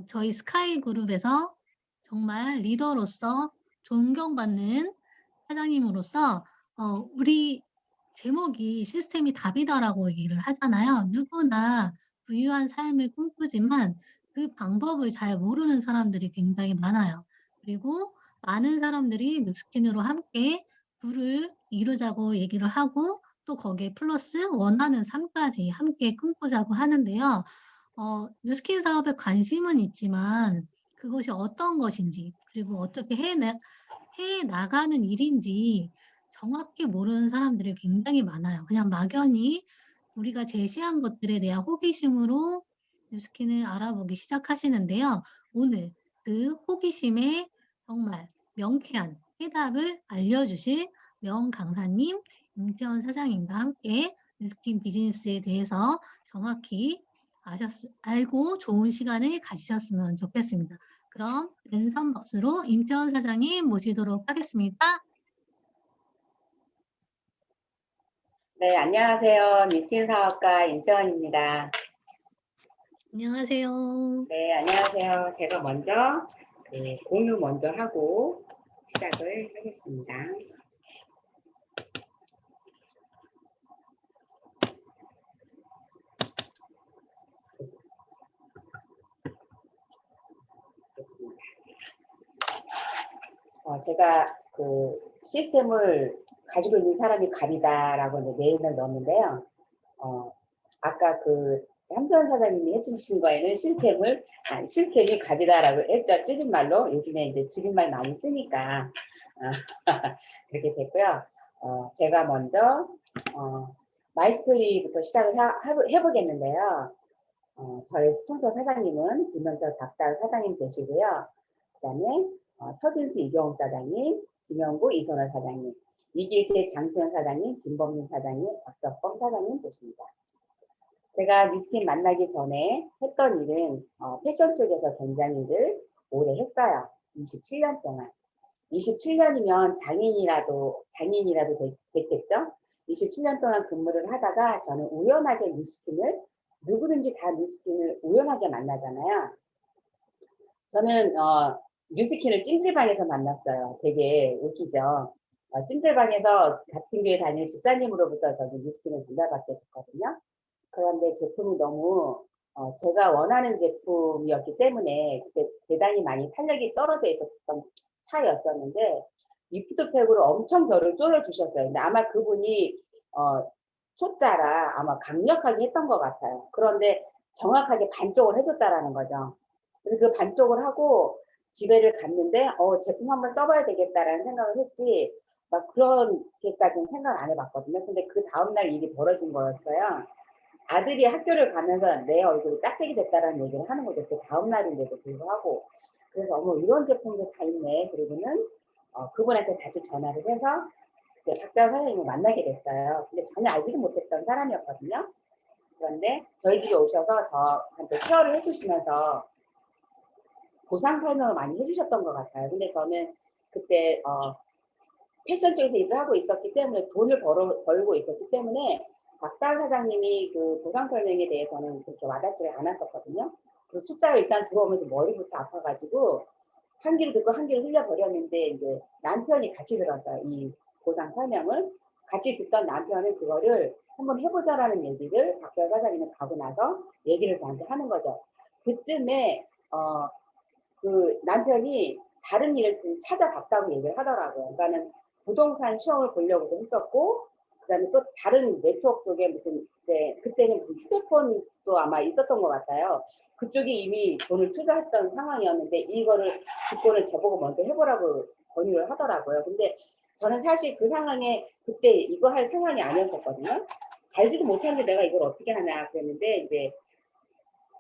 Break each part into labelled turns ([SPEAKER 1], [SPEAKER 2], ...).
[SPEAKER 1] 저희 스카이 그룹에서 정말 리더로서 존경받는 사장님으로서 우리 제목이 "시스템이 답이다."라고 얘기를 하잖아요. 누구나 부유한 삶을 꿈꾸지만 그 방법을 잘 모르는 사람들이 굉장히 많아요. 그리고 많은 사람들이 누스킨으로 함께 부를 이루자고 얘기를 하고 또 거기에 플러스 원하는 삶까지 함께 꿈꾸자고 하는데요. 뉴스킨 사업에 관심은 있지만 그것이 어떤 것인지 그리고 어떻게 해 나가는 일인지 정확히 모르는 사람들이 굉장히 많아요. 그냥 막연히 우리가 제시한 것들에 대한 호기심으로 뉴스킨을 알아보기 시작하시는데요. 오늘 그 호기심에 정말 명쾌한 해답을 알려주실 명강사님, 임태원 사장님과 함께 뉴스킨 비즈니스에 대해서 정확히 알고 좋은 시간을 가지셨으면 좋겠습니다. 그럼 랜선 박수로 임태원 사장님 모시도록 하겠습니다.
[SPEAKER 2] 네, 안녕하세요. 미스킨 사업가 임채원입니다.
[SPEAKER 1] 안녕하세요.
[SPEAKER 2] 네, 안녕하세요. 제가 먼저 공유 먼저 하고 시작을 하겠습니다. 됐습니다. 제가 그 시스템을 가지고 있는 사람이 갑이다라고 네임을 넣었는데요. 아까 그 함선 사장님이 해주신 거에는 시스템이 갑이다라고 했죠. 줄임말로 요즘에 이제 줄임말 많이 쓰니까 그렇게 됐고요. 제가 먼저 마이스토리부터 시작을 해보겠는데요. 저희 스폰서 사장님은 김현서 닭달 사장님 되시고요. 그다음에 서준수 이경욱 사장님, 김영구 이선호 사장님, 이길태 장수현 사장님, 김범민 사장님, 박석범 사장님 되십니다. 제가 뉴스킨 만나기 전에 했던 일은 패션 쪽에서 굉장히 일을 오래 했어요. 27년 동안. 27년이면 장인이라도 됐겠죠? 27년 동안 근무를 하다가 저는 우연하게 누구든지 다 뉴스킨을 우연하게 만나잖아요. 저는 뉴스킨을 찜질방에서 만났어요. 되게 웃기죠. 찜질방에서 같은 교회 다니는 집사님으로부터 저는 뉴스킨을 전달받게 됐거든요. 그런데 제품이 너무 제가 원하는 제품이었기 때문에 그때 대단히 많이 탄력이 떨어져 있었던 차였었는데 리프트팩으로 엄청 저를 쪼여주셨어요. 근데 아마 그분이 초짜라 아마 강력하게 했던 것 같아요. 그런데 정확하게 반쪽을 해줬다라는 거죠. 그래서 그 반쪽을 하고 집에를 갔는데 제품 한번 써봐야 되겠다라는 생각을 했지 막 그렇게까지는 생각 안 해봤거든요. 근데 그 다음날 일이 벌어진 거였어요. 아들이 학교를 가면서 내 얼굴이 짝짝이 됐다라는 얘기를 하는 거죠. 그 다음 날인데도 불구하고. 그래서 어머 이런 제품도 다 있네. 그리고는 그분한테 다시 전화를 해서 박다운 사장님을 만나게 됐어요. 근데 전혀 알지도 못했던 사람이었거든요. 그런데 저희 집에 오셔서 저한테 케어를 해주시면서 보상 설명을 많이 해주셨던 것 같아요. 근데 저는 그때 패션 쪽에서 일을 하고 있었기 때문에 돈을 벌고 있었기 때문에 박다은 사장님이 그 보상 설명에 대해서는 그렇게 와닿지를 않았었거든요. 그 숫자가 일단 들어오면서 머리부터 아파가지고 한 귀를 듣고 한 귀를 흘려버렸는데 이제 남편이 같이 들었어요. 이 보상 설명을. 같이 듣던 남편은 그거를 한번 해보자라는 얘기를 박다은 사장님이 가고 나서 얘기를 저한테 하는 거죠. 그쯤에 그 남편이 다른 일을 좀 찾아봤다고 얘기를 하더라고요. 그러니까는 부동산 시험을 보려고도 했었고, 그다음에 또 다른 네트워크 쪽에 무슨 그때는 그 휴대폰도 아마 있었던 것 같아요. 그쪽이 이미 돈을 투자했던 상황이었는데 이거를 듣고는 저보고 먼저 해보라고 권유를 하더라고요. 근데 저는 사실 그 상황에 그때 이거 할 상황이 아니었었거든요. 알지도 못하는데 내가 이걸 어떻게 하냐 그랬는데 이제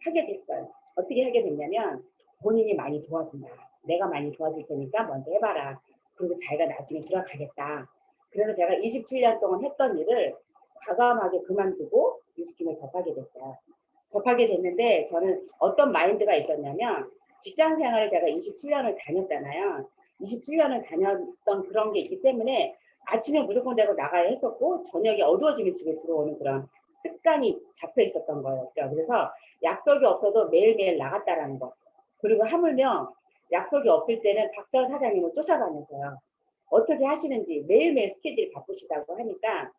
[SPEAKER 2] 하게 됐어요. 어떻게 하게 됐냐면 본인이 많이 도와준다. 내가 많이 도와줄 테니까 먼저 해봐라. 그리고 자기가 나중에 들어가겠다. 그래서 제가 27년 동안 했던 일을 과감하게 그만두고 뉴스킨을 접하게 됐어요. 접하게 됐는데 저는 어떤 마인드가 있었냐면 직장 생활을 제가 27년을 다녔잖아요. 27년을 다녔던 그런 게 있기 때문에 아침에 무조건 되고 나가야 했었고 저녁에 어두워지면 집에 들어오는 그런 습관이 잡혀 있었던 거였죠. 그래서 약속이 없어도 매일매일 나갔다라는 거. 그리고 하물며 약속이 없을 때는 닥터 사장님을 쫓아다녔어요. 어떻게 하시는지 매일매일 스케줄이 바쁘시다고 하니까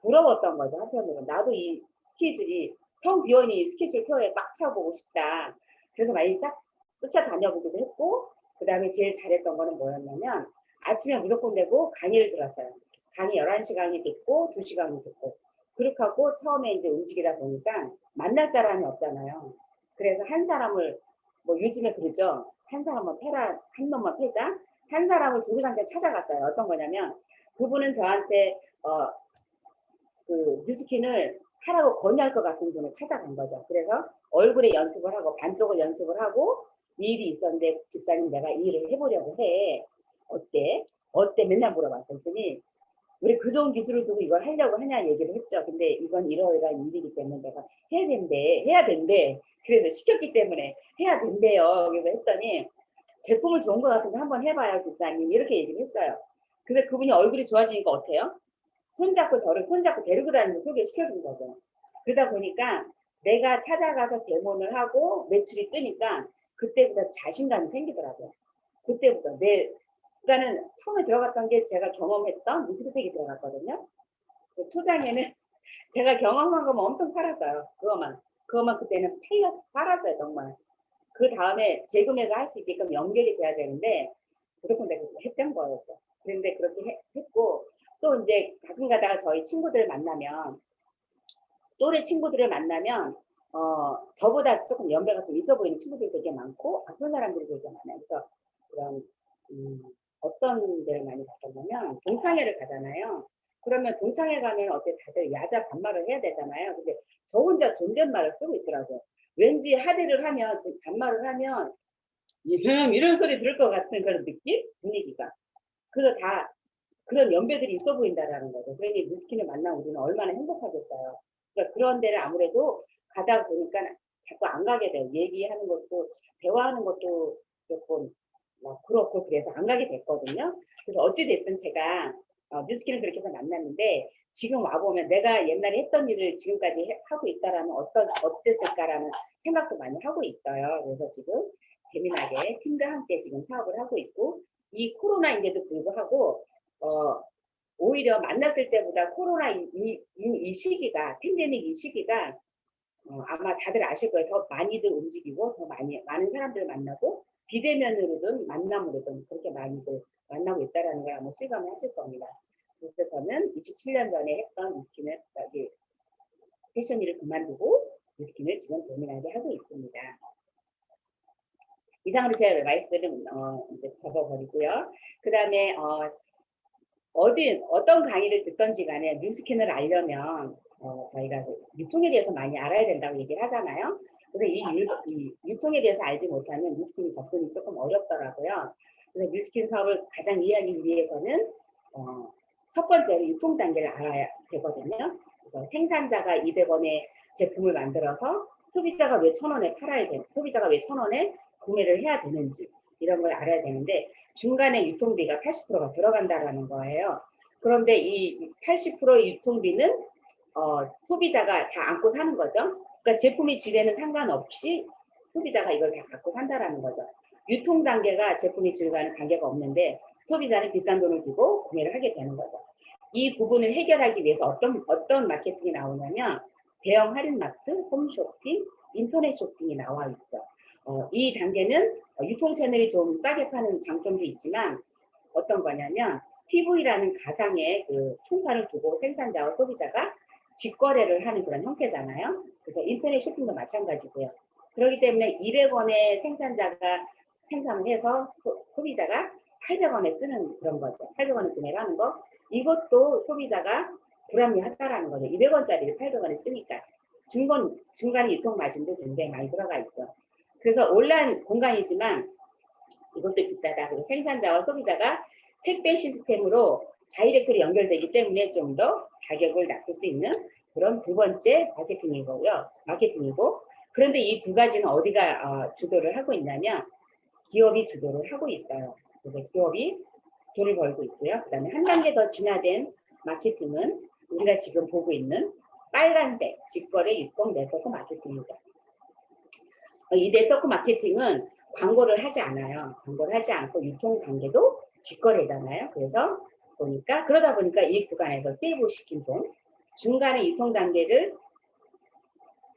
[SPEAKER 2] 부러웠던 거죠. 한편으로 나도 이 스케줄이 텅 비어있는 스케줄 표에 꽉 차보고 싶다. 그래서 많이 쫙 쫓아다녀보기도 했고, 그 다음에 제일 잘했던 거는 뭐였냐면 아침에 무조건 내고 강의를 들었어요. 강의 11시 강의 듣고 2시 강의 듣고 그렇게 하고 처음에 이제 움직이다 보니까 만날 사람이 없잖아요. 그래서 한 사람을 뭐 요즘에 그러죠. 한 사람은 패라, 한 놈만 패자. 한 사람을 누구한테 찾아갔어요. 어떤 거냐면 그분은 저한테 그 뉴스킨을 하라고 건의할 것 같은 분을 찾아간 거죠. 그래서 얼굴에 연습을 하고 반쪽을 연습을 하고 이 일이 있었는데 집사님 내가 이 일을 해보려고 해. 어때? 어때? 맨날 물어봤어요. 그랬더니 우리 그 좋은 기술을 두고 이걸 하려고 하냐 얘기를 했죠. 근데 이건 이러이러한 일이기 때문에 내가 해야 된대. 그래서 시켰기 때문에 해야 된대요. 그래서 했더니 제품은 좋은 것 같은데 한번 해봐요, 집사님. 이렇게 얘기를 했어요. 근데 그분이 얼굴이 좋아지니까 어때요? 손잡고 저를 손잡고 데리고 다니면서 소개시켜준 거죠. 그러다 보니까 내가 찾아가서 데모를 하고 매출이 뜨니까 그때부터 자신감이 생기더라고요. 그때부터 그러니까는 처음에 들어갔던 게 제가 경험했던 무스텍이 들어갔거든요. 그 초장에는 제가 경험한 거면 엄청 팔았어요. 그것만 그때는 팔았어요, 정말. 그 다음에 재구매가 할 수 있게끔 연결이 돼야 되는데 무조건 내가 했던 거였죠. 그런데 그렇게 했고 또 이제 가끔 가다가 저희 친구들 만나면 또래 친구들을 만나면 저보다 조금 연배가 좀 있어 보이는 친구들이 되게 많고 아픈 사람들이 되게 많아요. 그래서 그런 어떤 데를 많이 갔었냐면 동창회를 가잖아요. 그러면 동창회 가면 어때 다들 야자 반말을 해야 되잖아요. 근데 저 혼자 존댓말을 쓰고 있더라고요. 왠지 하대를 하면 반말을 하면 이런 소리 들을 것 같은 그런 느낌? 분위기가. 그래서 다 그런 연배들이 있어 보인다라는 거죠. 그러니 뉴스킨을 만나면 우리는 얼마나 행복하겠어요. 그러니까 그런 데를 아무래도 가다 보니까 자꾸 안 가게 돼요. 얘기하는 것도 대화하는 것도 조금 그렇고 그래서 안 가게 됐거든요. 그래서 어찌 됐든 제가 뉴스킨을 그렇게 해서 만났는데 지금 와보면 내가 옛날에 했던 일을 지금까지 하고 있다라면 어땠을까라는 생각도 많이 하고 있어요. 그래서 지금 재미나게 팀과 함께 지금 사업을 하고 있고 이 코로나인데도 불구하고 오히려 만났을 때보다 코로나 이 시기가 팬데믹 이 시기가 아마 다들 아실 거예요. 더 많이들 움직이고 더 많은 사람들을 만나고 비대면으로든 만남으로든 그렇게 많이들 만나고 있다는 걸 아마 실감을 하실 겁니다. 그래서 저는 27년 전에 했던 위스킨을 패션 일을 그만두고 위스킨을 지금 재미나게 하고 있습니다. 이상으로 제가 말씀을 이제 접어버리고요. 그 다음에 어떤 강의를 듣던지 간에 뉴스킨을 알려면 저희가 유통에 대해서 많이 알아야 된다고 얘기를 하잖아요. 그래서 이 유통에 대해서 알지 못하면 뉴스킨이 접근이 조금 어렵더라고요. 그래서 뉴스킨 사업을 가장 이해하기 위해서는 첫 번째로 유통 단계를 알아야 되거든요. 그래서 생산자가 200원에 제품을 만들어서 소비자가 왜 1,000원에 팔아야 되는, 소비자가 왜 1,000원에 구매를 해야 되는지 이런 걸 알아야 되는데 중간에 유통비가 80%가 들어간다라는 거예요. 그런데 이 80%의 유통비는 소비자가 다 안고 사는 거죠. 그러니까 제품의 질에는 상관없이 소비자가 이걸 다 갖고 산다라는 거죠. 유통 단계가 제품의 질과는 관계가 없는데 소비자는 비싼 돈을 주고 구매를 하게 되는 거죠. 이 부분을 해결하기 위해서 어떤 마케팅이 나오냐면 대형 할인마트, 홈쇼핑, 인터넷 쇼핑이 나와 있죠. 이 단계는 유통 채널이 좀 싸게 파는 장점도 있지만 어떤 거냐면 TV라는 가상의 그 총판을 두고 생산자와 소비자가 직거래를 하는 그런 형태잖아요. 그래서 인터넷 쇼핑도 마찬가지고요. 그렇기 때문에 200원에 생산자가 생산을 해서 소비자가 800원에 쓰는 그런 거죠. 800원에 구매를 하는 거. 이것도 소비자가 불합리하다라는 거죠. 200원짜리를 800원에 쓰니까. 중간에 유통 마진도 굉장히 많이 들어가 있죠. 그래서 온라인 공간이지만 이것도 비싸다. 그리고 생산자와 소비자가 택배 시스템으로 다이렉트로 연결되기 때문에 좀 더 가격을 낮출 수 있는 그런 두 번째 마케팅이고 그런데 이 두 가지는 어디가 주도를 하고 있냐면 기업이 주도를 하고 있어요. 그래서 기업이 돈을 벌고 있고요. 그 다음에 한 단계 더 진화된 마케팅은 우리가 지금 보고 있는 빨간색 직거래 유통 네트워크 마케팅입니다. 이 네트워크 마케팅은 광고를 하지 않아요. 광고를 하지 않고 유통 단계도 직거래잖아요. 그래서 그러다 보니까 이 구간에서 세이브 시킨 돈, 중간에 유통 단계를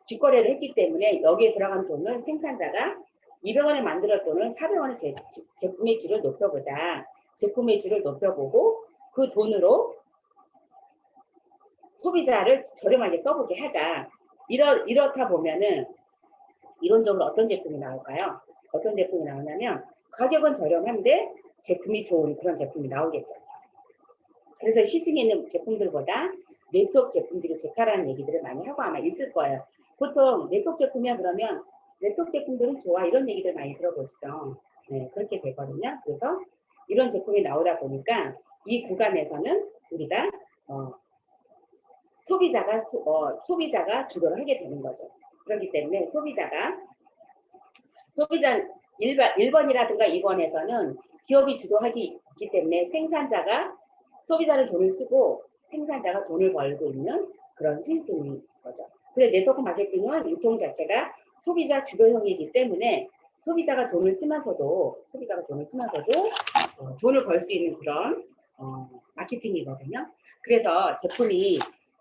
[SPEAKER 2] 직거래를 했기 때문에 여기에 들어간 돈은 생산자가 200원에 만들었던 돈을 400원의 제품의 질을 높여보자. 제품의 질을 높여보고 그 돈으로 소비자를 저렴하게 써보게 하자. 이렇다 보면은 이론적으로 어떤 제품이 나올까요? 어떤 제품이 나오냐면 가격은 저렴한데 제품이 좋은 그런 제품이 나오겠죠. 그래서 시중에 있는 제품들보다 네트워크 제품들이 좋다라는 얘기들을 많이 하고 아마 있을 거예요. 보통 네트워크 제품이야 그러면 네트워크 제품들은 좋아 이런 얘기들 많이 들어보시죠. 네, 그렇게 되거든요. 그래서 이런 제품이 나오다 보니까 이 구간에서는 우리가 소비자가 주도를 하게 되는 거죠. 그렇기 때문에 소비자 1번이라든가 2번에서는 기업이 주도하기 있기 때문에 소비자는 돈을 쓰고 생산자가 돈을 벌고 있는 그런 시스템인 거죠. 근데 네트워크 마케팅은 유통 자체가 소비자 주도형이기 때문에 소비자가 돈을 쓰면서도 돈을 벌 수 있는 그런 마케팅이거든요. 그래서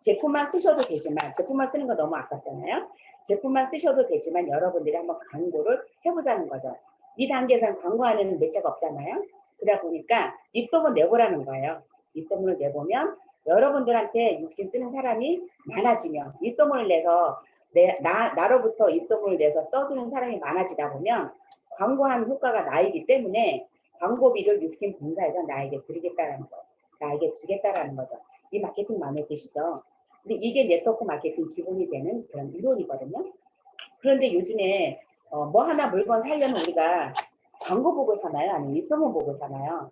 [SPEAKER 2] 제품만 쓰셔도 되지만 제품만 쓰는 거 너무 아깝잖아요. 제품만 쓰셔도 되지만 여러분들이 한번 광고를 해보자는 거죠. 이 단계에서는 광고하는 매체가 없잖아요. 그러다 보니까 입소문 내보라는 거예요. 입소문을 내보면 여러분들한테 뉴스킨 쓰는 사람이 많아지면 입소문을 내서 나로부터 입소문을 내서 써주는 사람이 많아지다 보면 광고하는 효과가 나이기 때문에 광고비를 뉴스킨 본사에서 나에게 드리겠다라는 거예요. 나에게 주겠다라는 거죠. 이 마케팅 마음에 드시죠? 근데 이게 네트워크 마케팅 기본이 되는 그런 이론이거든요. 그런데 요즘에 뭐 하나 물건 사려면 우리가 광고 보고 사나요? 아니면 입소문 보고 사나요?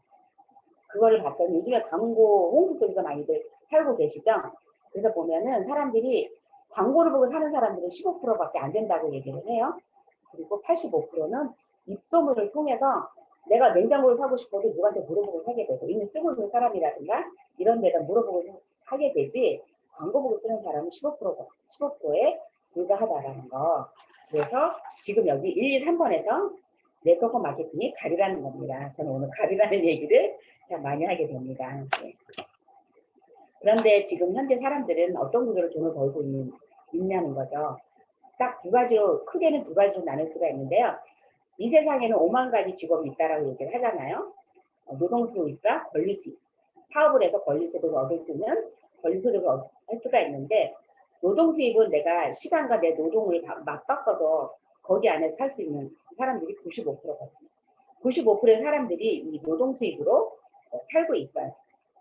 [SPEAKER 2] 그거를 봤더니 요즘에 광고 홈쇼핑에서 많이들 살고 계시죠? 그래서 보면은 사람들이 광고를 보고 사는 사람들은 15%밖에 안 된다고 얘기를 해요. 그리고 85%는 입소문을 통해서 내가 냉장고를 사고 싶어도 누구한테 물어보고 사게 되고 이미 쓰고 있는 사람이라든가 이런 데다 물어보고 하게 되지 광고 보고 쓰는 사람은 15%에 불과하다라는 거. 그래서 지금 여기 1, 2, 3번에서 네트워크 마케팅이 가리라는 겁니다. 저는 오늘 가리라는 얘기를 참 많이 하게 됩니다. 네. 그런데 지금 현재 사람들은 어떤 구조로 돈을 벌고 있냐는 거죠. 딱 크게는 두 가지로 나눌 수가 있는데요. 이 세상에는 5만 가지 직업이 있다라고 얘기를 하잖아요. 노동수입과 권리수입. 사업을 해서 권리소득을 얻을 수 있는 권리소득을 할 수가 있는데 노동수입은 내가 시간과 내 노동을 맞바꿔서 거기 안에서 살 수 있는 사람들이 95%거든요. 95%의 사람들이 이 노동수입으로 살고 있어요.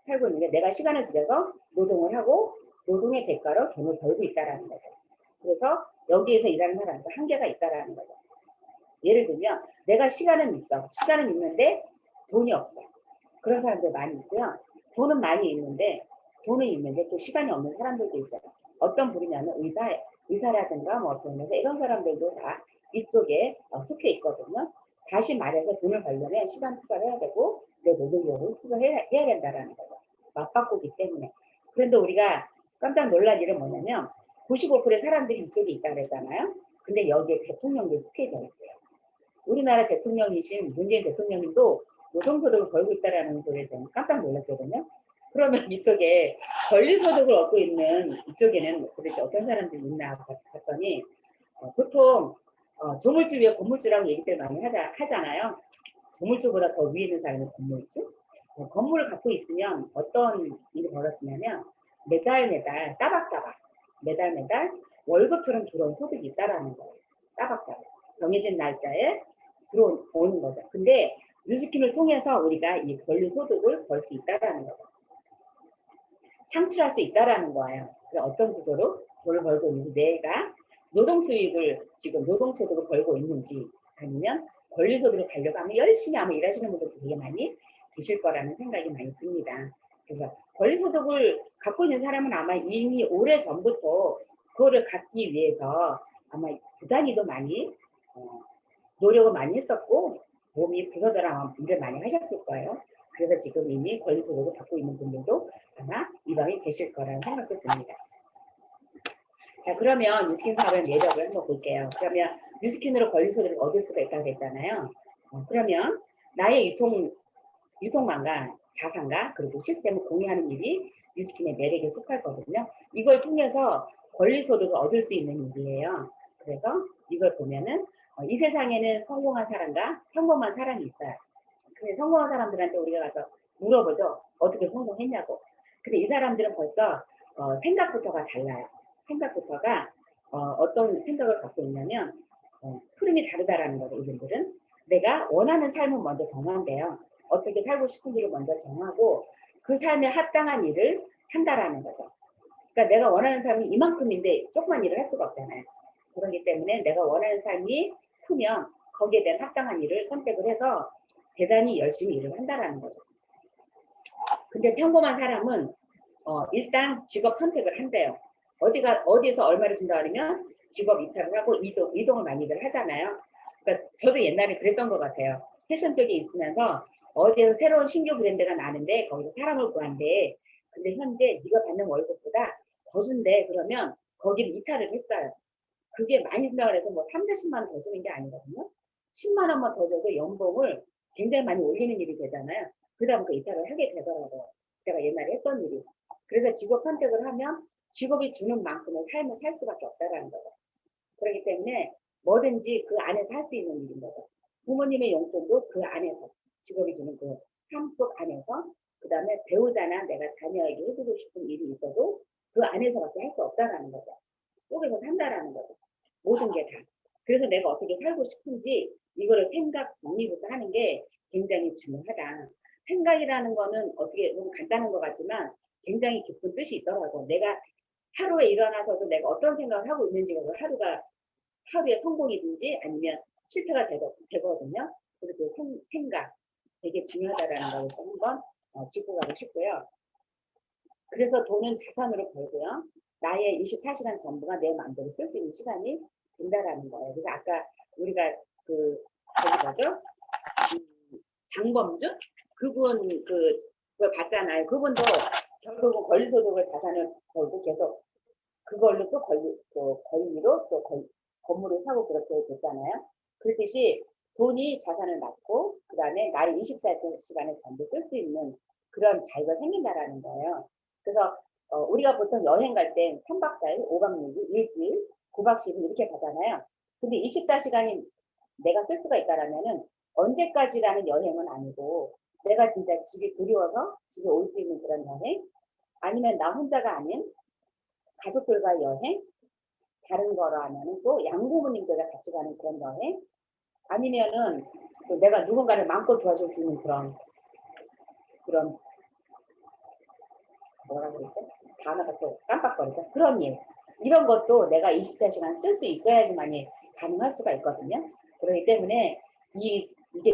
[SPEAKER 2] 살고 있는데 내가 시간을 들여서 노동을 하고 노동의 대가로 돈을 벌고 있다라는 거죠. 그래서 여기에서 일하는 사람도 한계가 있다라는 거죠. 예를 들면 내가 시간은 있는데 돈이 없어. 그런 사람들 많이 있고요. 돈은 있는데 또 시간이 없는 사람들도 있어요. 어떤 부류냐면 의사라든가 뭐 어떤 이런 사람들도 다 이쪽에 속해 있거든요. 다시 말해서 돈을 벌려면 시간 투자를 해야 되고 내 노동력을 투자해야 된다라는 거죠. 맞바꾸기 때문에. 그런데 우리가 깜짝 놀랄 일은 뭐냐면 95%의 사람들이 이쪽에 있다 그랬잖아요. 근데 여기에 대통령도 속해 있어요. 우리나라 대통령이신 문재인 대통령님도 노동소득을 벌고 있다라는 소리에 저는 깜짝 놀랐거든요. 그러면 이쪽에 권리소득을 얻고 있는 이쪽에는 도대체 어떤 사람들이 있나 봤더니 보통 조물주 위에 건물주라고 얘기들 많이 하잖아요. 조물주보다 더 위에 있는 사람이 건물주. 건물을 갖고 있으면 어떤 일이 벌어지냐면 매달 따박따박 매달 월급처럼 들어온 소득이 있다라는 거예요. 따박따박 정해진 날짜에 들어오는 거죠. 근데 뉴스킨을 통해서 우리가 이 권리소득을 벌 수 있다라는 거죠. 창출할 수 있다라는 거예요. 어떤 구조로 돈을 벌고 있는지 내가 지금 노동소득을 벌고 있는지 아니면 권리소득을 벌려고 하면 열심히 아마 일하시는 분들도 되게 많이 계실 거라는 생각이 많이 듭니다. 그래서 권리소득을 갖고 있는 사람은 아마 이미 오래전부터 그거를 갖기 위해서 아마 부단히도 많이 노력을 많이 했었고 몸이 부서져라 일을 많이 하셨을 거예요. 그래서 지금 이미 권리소득을 받고 있는 분들도 아마 이 방에 계실 거라는 생각도 듭니다. 자, 그러면 뉴스킨 사업의 매력을 한번 볼게요. 그러면 뉴스킨으로 권리소득을 얻을 수가 있다고 했잖아요. 그러면 나의 유통망과 자산과 그리고 시스템을 공유하는 일이 뉴스킨의 매력에 속할 거거든요. 이걸 통해서 권리소득을 얻을 수 있는 일이에요. 그래서 이걸 보면은 이 세상에는 성공한 사람과 평범한 사람이 있어요. 근데 성공한 사람들한테 우리가 가서 물어보죠. 어떻게 성공했냐고. 근데 이 사람들은 벌써 생각부터가 달라요. 생각부터가 어떤 생각을 갖고 있냐면 흐름이 다르다라는 거죠. 이분들은 내가 원하는 삶을 먼저 정한대요. 어떻게 살고 싶은지를 먼저 정하고 그 삶에 합당한 일을 한다라는 거죠. 그러니까 내가 원하는 삶이 이만큼인데 조그만 일을 할 수가 없잖아요. 그렇기 때문에 내가 원하는 삶이 크면 거기에 대한 합당한 일을 선택을 해서 대단히 열심히 일을 한다라는 거죠. 근데 평범한 사람은 일단 직업 선택을 한대요. 어디에서 얼마를 준다 그러면 직업 이탈을 하고 이동을 많이들 하잖아요. 그러니까 저도 옛날에 그랬던 것 같아요. 패션 쪽에 있으면서 어디에서 새로운 신규 브랜드가 나는데 거기서 사람을 구한대. 근데 현재 네가 받는 월급보다 더 준대. 그러면 거기를 이탈을 했어요. 그게 많이 생각을 해서 뭐 3, 40만 원 더 주는 게 아니거든요. 10만 원만 더 줘도 연봉을 굉장히 많이 올리는 일이 되잖아요. 그다음 그 이탈을 하게 되더라고요. 제가 옛날에 했던 일이. 그래서 직업 선택을 하면 직업이 주는 만큼의 삶을 살 수밖에 없다라는 거죠. 그렇기 때문에 뭐든지 그 안에서 할 수 있는 일인 거죠. 부모님의 용돈도 그 안에서 직업이 주는 그 삶 속 안에서 그다음에 배우자나 내가 자녀에게 해주고 싶은 일이 있어도 그 안에서밖에 할 수 없다라는 거죠. 속에서 산다라는 거죠. 모든 게 다. 그래서 내가 어떻게 살고 싶은지 이거를 생각 정리부터 하는 게 굉장히 중요하다. 생각이라는 거는 어떻게 너무 간단한 것 같지만 굉장히 깊은 뜻이 있더라고. 내가 하루에 일어나서도 내가 어떤 생각을 하고 있는지가 하루가 하루의 성공이든지 아니면 실패가 되거든요. 그래서 그 생각 되게 중요하다라는 걸 한번 짚고 가고 싶고요. 그래서 돈은 자산으로 벌고요. 나의 24시간 전부가 내 마음대로 쓸 수 있는 시간이 된다라는 거예요. 그래서 아까 우리가 저기 뭐죠? 장범준? 그분 그걸 봤잖아요. 그분도 결국은 권리소득을 자산을 벌고 계속 그걸로 또 권리로 또 건물을 사고 그렇게 됐잖아요. 그렇듯이 돈이 자산을 낳고 그 다음에 나의 24시간을 전부 쓸 수 있는 그런 자유가 생긴다라는 거예요. 그래서 우리가 보통 여행 갈 때 3박 4일, 5박 6일, 일주일, 9박 10일 이렇게 가잖아요. 근데 24시간이 내가 쓸 수가 있다라면은 언제까지라는 여행은 아니고 내가 진짜 집이 그리워서 집에 올 수 있는 그런 여행 아니면 나 혼자가 아닌 가족들과 여행 다른 거로 하면은 또 양부모님들과 같이 가는 그런 여행 아니면은 또 내가 누군가를 마음껏 도와줄 수 있는 그런 뭐라 그랬죠? 단어가 또 깜빡거리죠. 그런 일 이런 것도 내가 24시간 쓸 수 있어야지만이 가능할 수가 있거든요. 그렇기 때문에 이게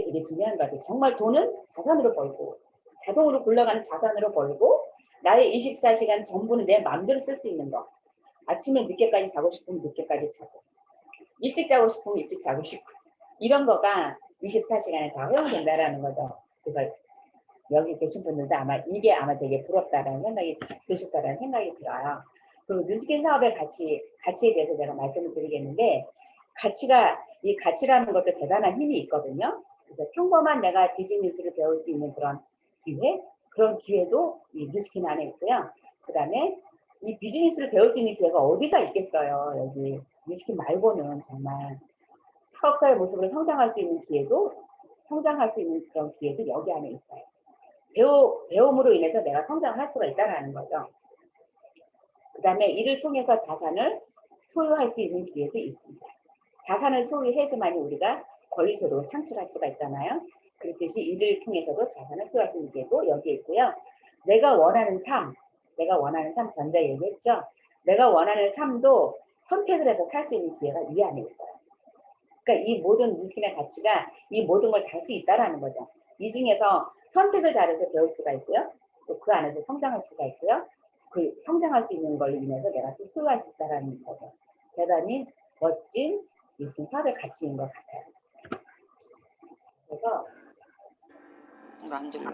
[SPEAKER 2] 되게 중요한 것 같아요. 정말 돈은 자산으로 벌고 자동으로 굴러가는 자산으로 벌고 나의 24시간 전부는 내 마음대로 쓸 수 있는 거. 아침에 늦게까지 자고 싶으면 늦게까지 자고 일찍 자고 싶으면 일찍 자고 싶고 이런 거가 24시간에 다 허용된다라는 거죠. 그래서 여기 계신 분들도 아마 이게 아마 되게 부럽다라는 생각이 드실 거라는 생각이 들어요. 그리고 뉴스킨 사업의 가치에 대해서 제가 말씀을 드리겠는데 이 가치라는 것도 대단한 힘이 있거든요. 그래서 평범한 내가 비즈니스를 배울 수 있는 그런 기회도 이 뉴스킨 안에 있고요. 그 다음에 이 비즈니스를 배울 수 있는 기회가 어디가 있겠어요. 여기 뉴스킨 말고는 정말 사업가의 모습으로 성장할 수 있는 그런 기회도 여기 안에 있어요. 배움으로 인해서 내가 성장할 수가 있다는 거죠. 그 다음에 이를 통해서 자산을 소유할 수 있는 기회도 있습니다. 자산을 소유해야지만이 우리가 권리소득을 창출할 수가 있잖아요. 그렇듯이 이를 통해서도 자산을 소유할 수 있는 기회도 여기에 있고요. 내가 원하는 삶 전자 얘기했죠. 내가 원하는 삶도 선택을 해서 살 수 있는 기회가 이 안에 있어요. 그러니까 이 모든 뉴스킨의 가치가 이 모든 걸 다 할 수 있다라는 거죠. 이 중에서 선택을 잘해서 배울 수가 있고요. 또 그 안에서 성장할 수가 있고요. 그 성장할 수 있는 걸로 인해서 내가 또 소유할 수 있다라는 거죠. 대단히 멋진 뉴스킨 사업의 가치인 것 같아요. 그래서
[SPEAKER 3] 이거 안 들려.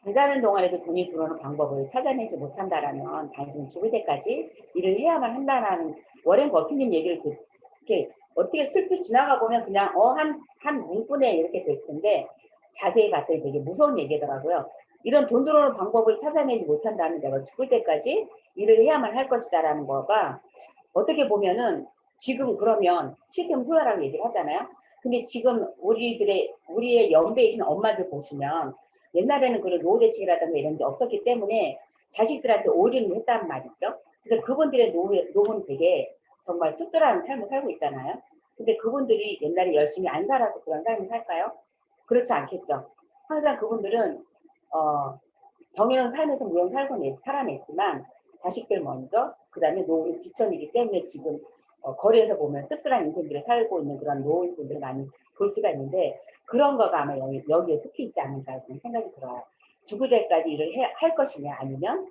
[SPEAKER 2] 잠자는 동안에도 돈이 들어오는 방법을 찾아내지 못한다라면 단순히 죽을 때까지 일을 해야만 한다라는 워렌 버핏님 얘기를 이렇게 어떻게 슬피 지나가 보면 그냥 한 문구네 이렇게 될 텐데 자세히 봤더니 되게 무서운 얘기더라고요. 이런 돈 들어오는 방법을 찾아내지 못한다는 내가 죽을 때까지 일을 해야만 할 것이다라는 거가 어떻게 보면은 지금 그러면 시스템 소외라고 얘기를 하잖아요. 근데 지금 우리의 연배이신 엄마들 보시면 옛날에는 그런 노후 대책이라든가 이런 게 없었기 때문에 자식들한테 올인을 했단 말이죠. 그래서 그분들의 노후는 되게 정말 씁쓸한 삶을 살고 있잖아요. 근데 그분들이 옛날에 열심히 안 살아서 그런 삶을 살까요? 그렇지 않겠죠. 항상 그분들은 정해놓은 삶에서 물론 살아냈지만 자식들 먼저 그다음에 노후를 지천이기 때문에 지금 거리에서 보면 씁쓸한 인생들을 살고 있는 그런 노인분들을 많이 볼 수가 있는데 그런 거가 아마 여기에 속해 있지 않을까 그런 생각이 들어요. 죽을 때까지 일을 할 것이냐 아니면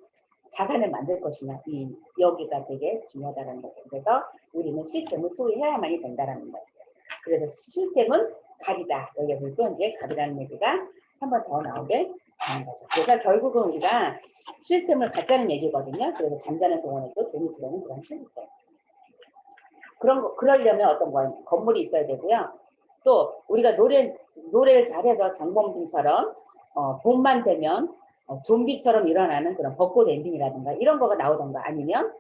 [SPEAKER 2] 자산을 만들 것이냐 여기가 되게 중요하다는 거죠. 그래서 우리는 시스템을 소유해야만이 된다는 거죠. 그래서 시스템은 갑이다. 여기서 또 이제 갑이라는 얘기가 한 번 더 나오게 되는 거죠. 그래서 결국은 우리가 시스템을 갖자는 얘기거든요. 그래서 잠자는 동안에도 돈이 들어오는 그런 시스템. 그러려면 어떤 건 건물이 있어야 되고요. 또 우리가 노래를 잘해서 장범준처럼 봄만 되면 좀비처럼 일어나는 그런 벚꽃 엔딩이라든가 이런 거가 나오던가 아니면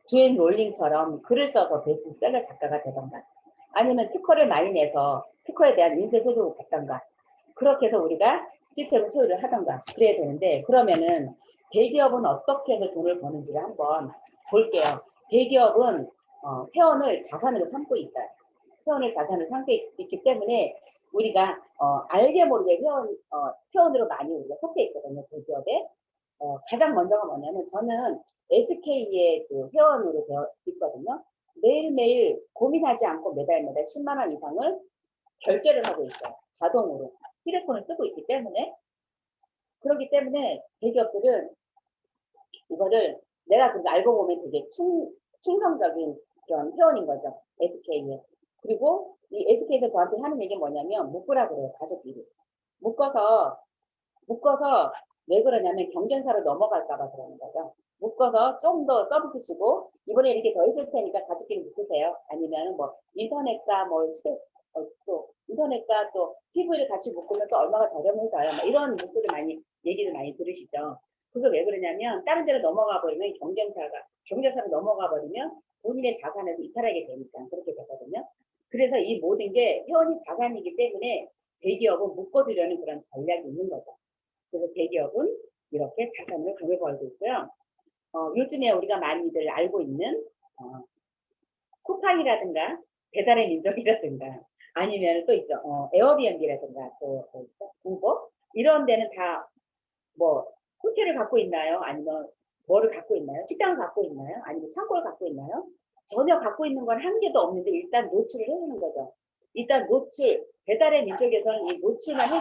[SPEAKER 2] 조앤 롤링처럼 글을 써서 베스트셀러 작가가 되던가 아니면 특허를 많이 내서 특허에 대한 인쇄 소송을 받던가 그렇게 해서 우리가 시스템을 소유를 하던가 그래야 되는데 그러면은 대기업은 어떻게 해서 돈을 버는지를 한번 볼게요. 대기업은 회원을 자산으로 삼고 있어요. 회원을 자산으로 삼고 있기 때문에 우리가 알게 모르게 회원으로 많이 우리가 속해 있거든요. 대기업에. 가장 먼저가 뭐냐면 저는 SK의 그 회원으로 되어 있거든요. 매일매일 고민하지 않고 매달 10만 원 이상을 결제를 하고 있어요. 자동으로. 휴대폰을 쓰고 있기 때문에. 그렇기 때문에 대기업들은 이거를 내가 그거 알고 보면 되게 충성적인 그런 회원인 거죠. SK에. 그리고 이 SK에서 저한테 하는 얘기 뭐냐면 묶으라 그래요. 가족끼리. 묶어서 왜 그러냐면 경쟁사로 넘어갈까 봐 그러는 거죠. 묶어서 좀 더 서비스 주고 이번에 이렇게 더 있을 테니까 가족끼리 묶으세요. 아니면 뭐 인터넷과 또 인터넷과 또 PV를 같이 묶으면 또 얼마가 저렴해져요. 뭐 이런 얘기를 많이 들으시죠. 그게 왜 그러냐면 다른 데로 넘어가 버리면 경쟁사로 넘어가 버리면 본인의 자산에서 이탈하게 되니까 그렇게 되거든요. 그래서 이 모든 게 회원이 자산이기 때문에 대기업은 묶어두려는 그런 전략이 있는 거죠. 그래서 대기업은 이렇게 자산을 돈을 벌고 있고요. 요즘에 우리가 많이들 알고 있는 쿠팡이라든가 배달의 민족이라든가 아니면 또 있죠. 에어비앤비라든가 또 있죠. 우버 이런 데는 다 뭐 호텔을 갖고 있나요? 아니면 뭐를 갖고 있나요? 식당을 갖고 있나요? 아니면 창고를 갖고 있나요? 전혀 갖고 있는 건 한 개도 없는데 일단 노출을 해주는 거죠. 일단 배달의 민족에서는 이 노출만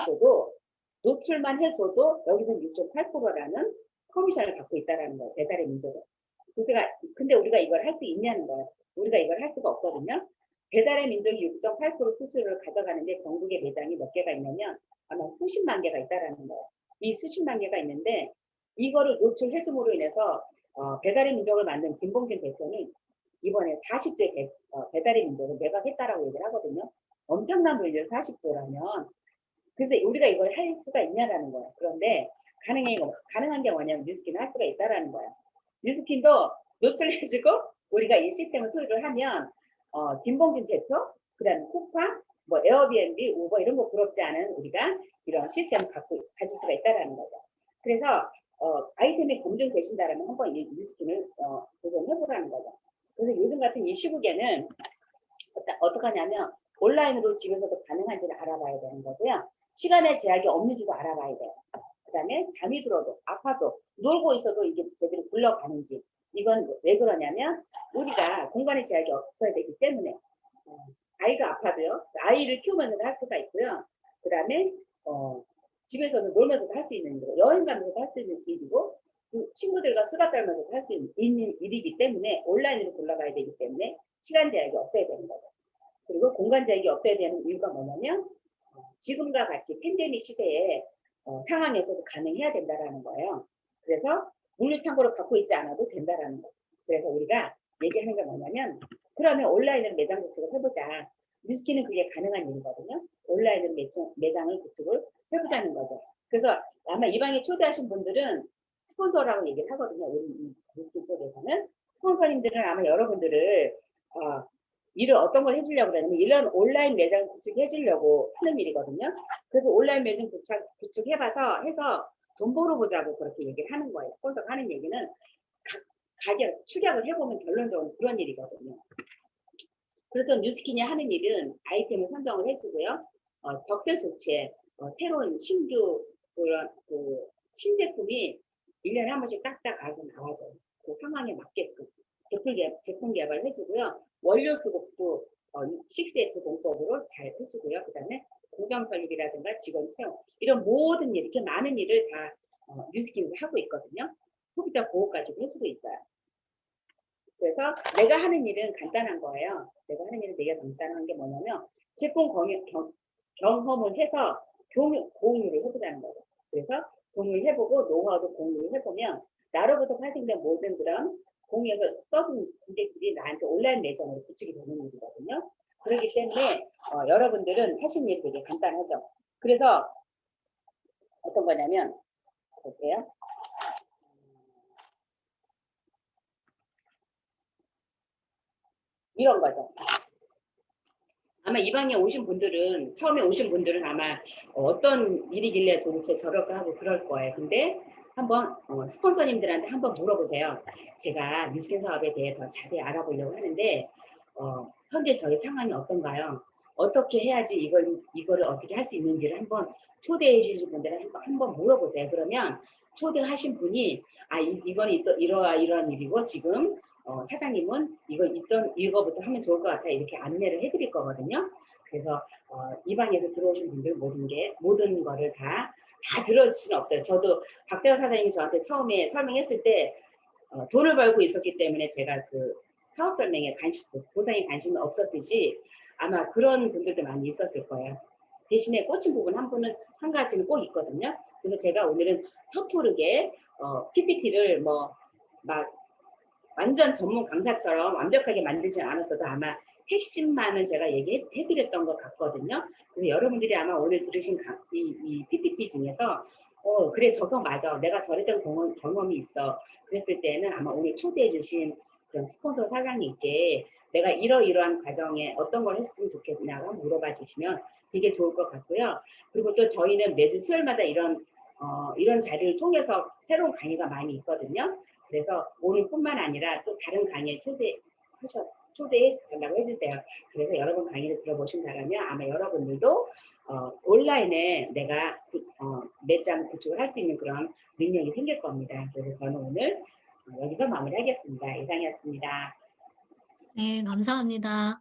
[SPEAKER 2] 해줘도 여기서는 6.8%라는 커미션을 갖고 있다는 거예요. 배달의 민족은. 근데 우리가 이걸 할 수 있냐는 거예요. 우리가 이걸 할 수가 없거든요. 배달의 민족이 6.8% 수수료를 가져가는데 전국에 매장이 몇 개가 있냐면 아마 수십만 개가 있다라는 거예요. 이 수십만 개가 있는데 이거를 노출해줌으로 인해서 배달의 민족을 만든 김봉준 대표는 이번에 40조 배달의 민족을 매각했다라고 얘기를 하거든요. 엄청난 물질 40조라면 그래서 우리가 이걸 할 수가 있냐라는 거예요. 그런데 가능한 게 뭐냐면 뉴스킨은 할 수가 있다라는 거예요. 뉴스킨도 노출해주고 우리가 이 시스템을 소유를 하면 김봉준 대표, 그다음 쿠팡, 뭐 에어비앤비, 우버 이런 거 부럽지 않은 우리가 이런 시스템을 가질 수가 있다라는 거죠. 그래서 아이템이 검증되신다라면 한번 이 뉴스킨을 도전해보라는 거죠. 그래서 요즘 같은 이 시국에는 어떻게 하냐면 온라인으로 집에서도 가능한지를 알아봐야 되는 거고요. 시간의 제약이 없는지도 알아봐야 돼요. 그 다음에 잠이 들어도 아파도 놀고 있어도 이게 제대로 굴러가는지 이건 왜 그러냐면 우리가 공간의 제약이 없어야 되기 때문에 아이가 아파도요. 아이를 키우면서 할 수가 있고요. 그 다음에 집에서는 놀면서도 할 수 있는 거고 여행 가면서도 할 수 있는 일이고 친구들과 수다 떨면서도 할 수 있는 일이기 때문에 온라인으로 굴러가야 되기 때문에 시간 제약이 없어야 되는 거죠. 그리고 공간 제약이 없어야 되는 이유가 뭐냐면 지금과 같이 팬데믹 시대에 상황에서도 가능해야 된다라는 거예요. 그래서 물류창고를 갖고 있지 않아도 된다라는 거. 그래서 우리가 얘기하는 게 뭐냐면 그러면 온라인으로 매장 구축을 해보자. 뉴스키는 그게 가능한 일이거든요. 온라인으로 매장을 구축을 해보자는 거죠. 그래서 아마 이 방에 초대하신 분들은 스폰서라고 얘기를 하거든요. 우리 이 뉴스키 쪽에서는 스폰서님들은 아마 여러분들을 일을 어떤 걸 해주려고 그러냐면 이런 온라인 매장 구축해 주려고 하는 일이거든요. 그래서 온라인 매장 구축해봐서 해서 돈 벌어보자고 그렇게 얘기를 하는 거예요. 스폰서가 하는 얘기는 가격 추격을 해보면 결론적으로 그런 일이거든요. 그래서 뉴스킨이 하는 일은 아이템을 선정을 해주고요. 적세 조치에 새로운 신규 그런 신제품이 1년에 한 번씩 딱딱 나와요. 그 상황에 맞게끔 제품 개발을 해주고요. 원료 수급도 6S 공법으로 잘 해주고요. 그 다음에 공정 설립이라든가 직원 채용 이런 모든 일, 이렇게 많은 일을 다 뉴스킨이 하고 있거든요. 소비자 보호 가지고 해주고 있어요. 그래서 내가 하는 일은 간단한 거예요. 내가 하는 일은 되게 간단한 게 뭐냐면 제품 경험을 해서 공유를 해보자는 거죠. 그래서 공유를 해보고 노하우도 공유를 해보면 나로부터 발생된 모든 그런 공유해서 써준 고객들이 나한테 온라인 매장으로 구축이 되는 일이거든요. 그렇기 때문에 여러분들은 하시는 일이 되게 간단하죠. 그래서 어떤 거냐면 볼게요. 이런 거죠. 아마 이 방에 오신 분들은 처음에 오신 분들은 아마 어떤 일이길래 도대체 저럴까 하고 그럴 거예요. 근데 한번 스폰서님들한테 한번 물어보세요. 제가 뉴스킨 사업에 대해 더 자세히 알아보려고 하는데 현재 저희 상황이 어떤가요? 어떻게 해야지 이거를 어떻게 할 수 있는지를 한번 초대해 주실 분들은 한번 물어보세요. 그러면 초대하신 분이 이건 이러한 일이고 지금 사장님은 이거부터 하면 좋을 것 같아 이렇게 안내를 해드릴 거거든요. 그래서 이 방에서 들어오신 분들 모든 거를 다 들을 수는 없어요. 저도 박대호 사장님이 저한테 처음에 설명했을 때 돈을 벌고 있었기 때문에 제가 그 사업 설명에 보상에 관심이 없었듯이 아마 그런 분들도 많이 있었을 거예요. 대신에 꽂힌 부분 한 가지는 꼭 있거든요. 그래서 제가 오늘은 서투르게 PPT를 막 완전 전문 강사처럼 완벽하게 만들지는 않았어도 아마 핵심만은 제가 얘기해드렸던 것 같거든요. 그래서 여러분들이 아마 오늘 들으신 이 PPT 중에서 그래 저거 맞아 내가 저랬던 경험이 있어 그랬을 때는 아마 오늘 초대해 주신 그런 스폰서 사장님께 내가 이러이러한 과정에 어떤 걸 했으면 좋겠냐고 물어봐 주시면 되게 좋을 것 같고요. 그리고 또 저희는 매주 수요일마다 이런 자리를 통해서 새로운 강의가 많이 있거든요. 그래서 오늘뿐만 아니라 또 다른 강의에 초대해 달라고 해주세요. 그래서 여러분 강의를 들어보신다면 아마 여러분들도 온라인에 내가 매장 구축을 할 수 있는 그런 능력이 생길 겁니다. 그래서 저는 오늘 여기서 마무리하겠습니다. 이상이었습니다.
[SPEAKER 1] 네, 감사합니다.